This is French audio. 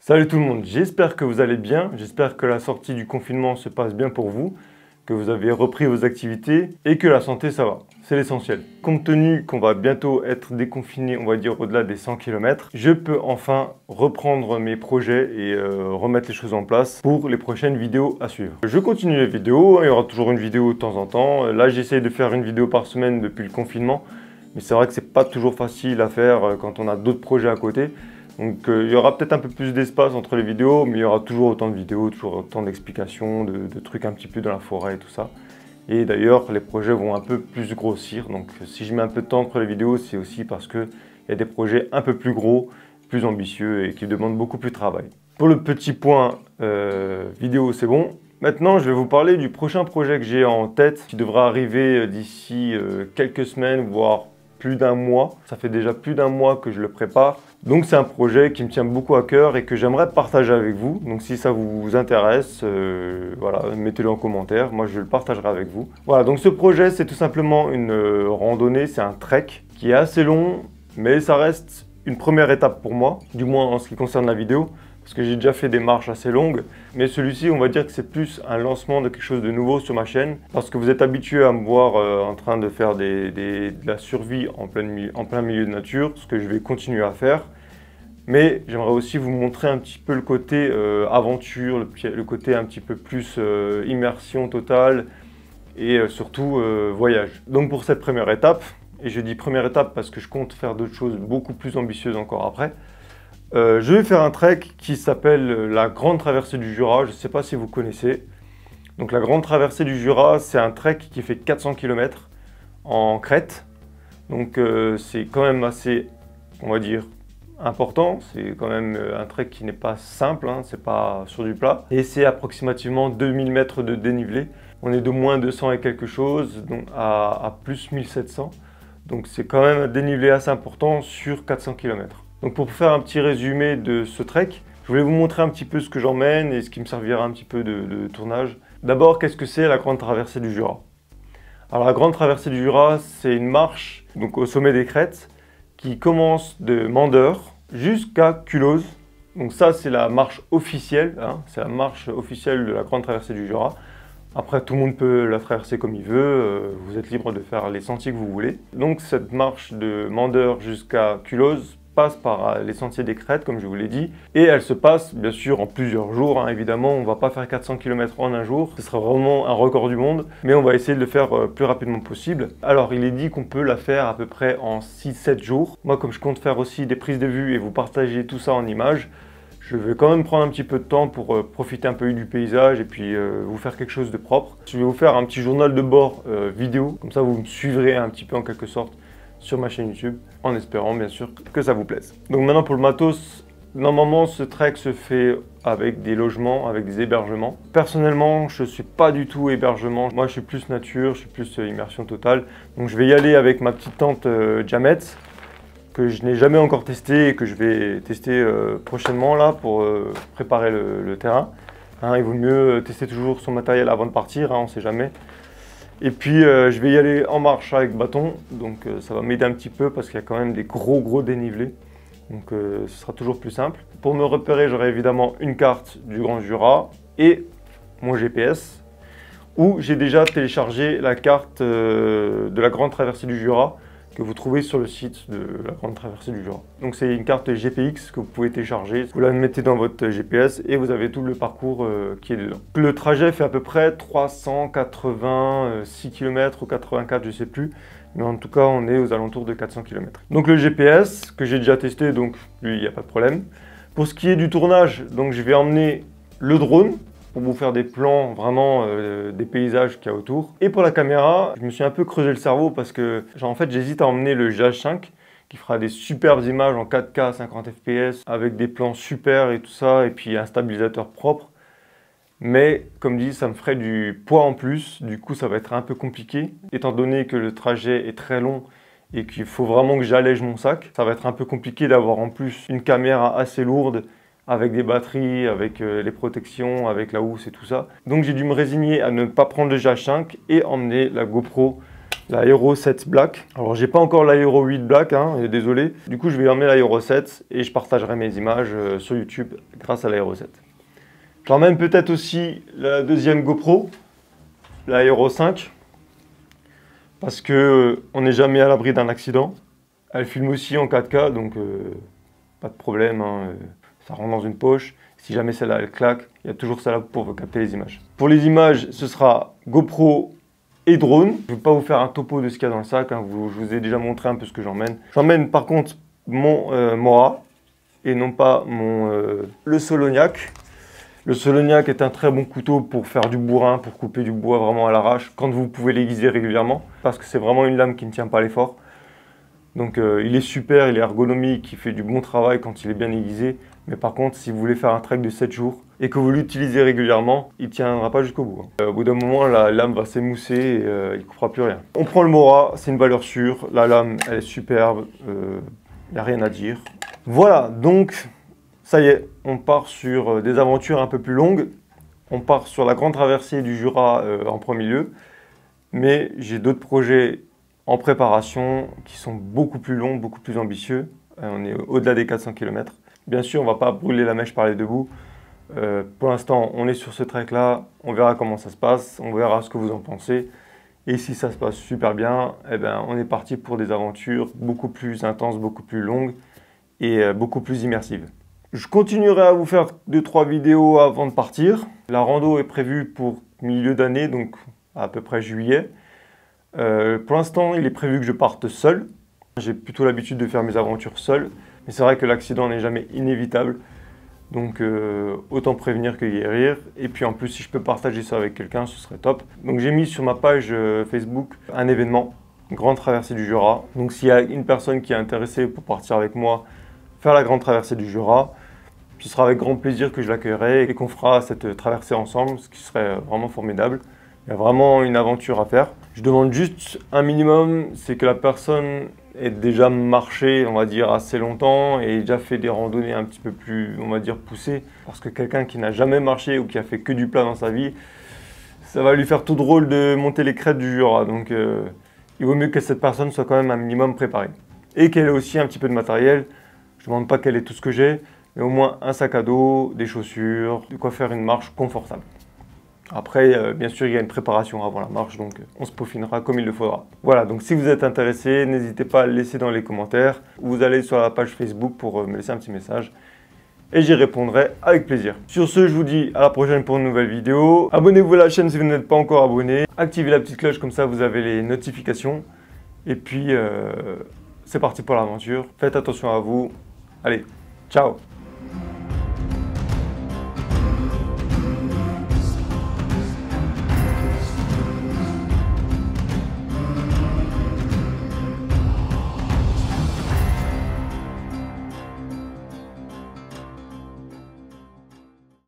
Salut tout le monde, j'espère que vous allez bien, j'espère que la sortie du confinement se passe bien pour vous, que vous avez repris vos activités et que la santé ça va, c'est l'essentiel. Compte tenu qu'on va bientôt être déconfiné, on va dire au-delà des 100 km, je peux enfin reprendre mes projets et remettre les choses en place pour les prochaines vidéos à suivre. Je continue les vidéos, il y aura toujours une vidéo de temps en temps. Là j'essaye de faire une vidéo par semaine depuis le confinement, mais c'est vrai que c'est pas toujours facile à faire quand on a d'autres projets à côté. Donc il y aura peut-être un peu plus d'espace entre les vidéos, mais il y aura toujours autant de vidéos, toujours autant d'explications, de trucs un petit peu dans la forêt et tout ça. Et d'ailleurs, les projets vont un peu plus grossir. Donc si je mets un peu de temps entre les vidéos, c'est aussi parce qu'il y a des projets un peu plus gros, plus ambitieux et qui demandent beaucoup plus de travail. Pour le petit point vidéo, c'est bon. Maintenant, je vais vous parler du prochain projet que j'ai en tête, qui devra arriver d'ici quelques semaines, voire plus d'un mois. Ça fait déjà plus d'un mois que je le prépare. Donc c'est un projet qui me tient beaucoup à cœur et que j'aimerais partager avec vous. Donc si ça vous intéresse, voilà, mettez-le en commentaire. Moi je le partagerai avec vous. Voilà, donc ce projet c'est tout simplement une randonnée, c'est un trek qui est assez long, mais ça reste une première étape pour moi, du moins en ce qui concerne la vidéo. Parce que j'ai déjà fait des marches assez longues, mais celui-ci, on va dire que c'est plus un lancement de quelque chose de nouveau sur ma chaîne, parce que vous êtes habitué à me voir en train de faire de la survie en plein milieu de nature, ce que je vais continuer à faire. Mais j'aimerais aussi vous montrer un petit peu le côté aventure, le côté un petit peu plus immersion totale, et surtout voyage. Donc pour cette première étape, et je dis première étape parce que je compte faire d'autres choses beaucoup plus ambitieuses encore après, je vais faire un trek qui s'appelle la Grande Traversée du Jura, je ne sais pas si vous connaissez. Donc la Grande Traversée du Jura, c'est un trek qui fait 400 km en crête. Donc c'est quand même assez, on va dire, important. C'est quand même un trek qui n'est pas simple, hein, c'est pas sur du plat. Et c'est approximativement 2000 mètres de dénivelé. On est de moins 200 et quelque chose donc à plus 1700. Donc c'est quand même un dénivelé assez important sur 400 km. Donc pour faire un petit résumé de ce trek, je voulais vous montrer un petit peu ce que j'emmène et ce qui me servira un petit peu de tournage. D'abord, qu'est-ce que c'est la Grande Traversée du Jura? Alors la Grande Traversée du Jura, c'est une marche donc au sommet des crêtes qui commence de Mandeure jusqu'à Culose. Donc ça c'est la marche officielle, hein, c'est la marche officielle de la Grande Traversée du Jura. Après, tout le monde peut la traverser comme il veut, vous êtes libre de faire les sentiers que vous voulez. Donc cette marche de Mandeure jusqu'à Culose passe par les sentiers des crêtes, comme je vous l'ai dit, et elle se passe bien sûr en plusieurs jours, hein, évidemment, on ne va pas faire 400 km en un jour, ce sera vraiment un record du monde, mais on va essayer de le faire plus rapidement possible. Alors il est dit qu'on peut la faire à peu près en 6-7 jours. Moi, comme je compte faire aussi des prises de vue et vous partager tout ça en images, je vais quand même prendre un petit peu de temps pour profiter un peu du paysage et puis vous faire quelque chose de propre. Je vais vous faire un petit journal de bord vidéo, comme ça vous me suivrez un petit peu en quelque sorte sur ma chaîne YouTube, en espérant bien sûr que ça vous plaise. Donc maintenant pour le matos, normalement ce trek se fait avec des logements, avec des hébergements. Personnellement, je ne suis pas du tout hébergement, moi je suis plus nature, je suis plus immersion totale. Donc je vais y aller avec ma petite tente Jamet, que je n'ai jamais encore testé et que je vais tester prochainement là pour préparer le terrain. Hein, il vaut mieux tester toujours son matériel avant de partir, hein, on ne sait jamais. Et puis je vais y aller en marche avec bâton, donc ça va m'aider un petit peu parce qu'il y a quand même des gros dénivelés. Donc ce sera toujours plus simple. Pour me repérer, j'aurai évidemment une carte du Grand Jura et mon GPS, où j'ai déjà téléchargé la carte de la Grande Traversée du Jura, que vous trouvez sur le site de la Grande Traversée du Jura. Donc c'est une carte GPX que vous pouvez télécharger, vous la mettez dans votre GPS et vous avez tout le parcours qui est dedans. Le trajet fait à peu près 386 km ou 84, je ne sais plus, mais en tout cas on est aux alentours de 400 km. Donc le GPS que j'ai déjà testé, donc lui il n'y a pas de problème. Pour ce qui est du tournage, donc je vais emmener le drone, pour vous faire des plans vraiment des paysages qu'il y a autour. Et pour la caméra, je me suis un peu creusé le cerveau parce que en fait j'hésite à emmener le GH5 qui fera des superbes images en 4K 50 fps avec des plans super et tout ça et puis un stabilisateur propre. Mais comme dit, ça me ferait du poids en plus, du coup ça va être un peu compliqué étant donné que le trajet est très long et qu'il faut vraiment que j'allège mon sac. Ça va être un peu compliqué d'avoir en plus une caméra assez lourde avec des batteries, avec les protections, avec la housse et tout ça. Donc j'ai dû me résigner à ne pas prendre le GH5 et emmener la GoPro l'Aero 7 Black. Alors j'ai pas encore l'Aero 8 Black, hein, désolé. Du coup je vais emmener l'Aero 7 et je partagerai mes images sur YouTube grâce à l'Aero 7. J'emmène peut-être aussi la deuxième GoPro, l'Aero 5, parce que on n'est jamais à l'abri d'un accident. Elle filme aussi en 4K, donc pas de problème, hein, ça rentre dans une poche. Si jamais celle-là elle claque, il y a toujours celle-là pour capter les images. Pour les images, ce sera GoPro et drone. Je ne vais pas vous faire un topo de ce qu'il y a dans le sac, hein. Je vous ai déjà montré un peu ce que j'emmène. J'emmène par contre mon Mora et non pas le Soloniac. Le Soloniac est un très bon couteau pour faire du bourrin, pour couper du bois vraiment à l'arrache, quand vous pouvez l'aiguiser régulièrement, parce que c'est vraiment une lame qui ne tient pas l'effort. Donc il est super, il est ergonomique, il fait du bon travail quand il est bien aiguisé. Mais par contre, si vous voulez faire un trek de 7 jours et que vous l'utilisez régulièrement, il ne tiendra pas jusqu'au bout. Au bout d'un moment, la lame va s'émousser et il ne coupera plus rien. On prend le Mora, c'est une valeur sûre. La lame, elle est superbe, il n'y a rien à dire. Voilà, donc ça y est, on part sur des aventures un peu plus longues. On part sur la grande traversée du Jura en premier lieu. Mais j'ai d'autres projets en préparation qui sont beaucoup plus longs, beaucoup plus ambitieux. On est au-delà des 400 km. Bien sûr, on ne va pas brûler la mèche par les deux bouts. Pour l'instant, on est sur ce trek-là. On verra comment ça se passe. On verra ce que vous en pensez. Et si ça se passe super bien, eh ben, on est parti pour des aventures beaucoup plus intenses, beaucoup plus longues et beaucoup plus immersives. Je continuerai à vous faire 2-3 vidéos avant de partir. La rando est prévue pour milieu d'année, donc à peu près juillet. Pour l'instant, il est prévu que je parte seul. J'ai plutôt l'habitude de faire mes aventures seul. Mais c'est vrai que l'accident n'est jamais inévitable, donc autant prévenir que guérir. Et puis en plus, si je peux partager ça avec quelqu'un, ce serait top. Donc j'ai mis sur ma page Facebook un événement, Grande Traversée du Jura. Donc s'il y a une personne qui est intéressée pour partir avec moi, faire la Grande Traversée du Jura, ce sera avec grand plaisir que je l'accueillerai et qu'on fera cette traversée ensemble, ce qui serait vraiment formidable. Il y a vraiment une aventure à faire. Je demande juste un minimum, c'est que la personne ait déjà marché, on va dire, assez longtemps et déjà fait des randonnées un petit peu plus, on va dire, poussées. Parce que quelqu'un qui n'a jamais marché ou qui a fait que du plat dans sa vie, ça va lui faire tout drôle de monter les crêtes du Jura. Donc il vaut mieux que cette personne soit quand même un minimum préparée. Et qu'elle ait aussi un petit peu de matériel. Je ne demande pas qu'elle ait tout ce que j'ai, mais au moins un sac à dos, des chaussures, de quoi faire une marche confortable. Après, bien sûr, il y a une préparation avant la marche, donc on se peaufinera comme il le faudra. Voilà, donc si vous êtes intéressé, n'hésitez pas à le laisser dans les commentaires. Vous allez sur la page Facebook pour me laisser un petit message et j'y répondrai avec plaisir. Sur ce, je vous dis à la prochaine pour une nouvelle vidéo. Abonnez-vous à la chaîne si vous n'êtes pas encore abonné. Activez la petite cloche, comme ça vous avez les notifications. Et puis, c'est parti pour l'aventure. Faites attention à vous. Allez, ciao!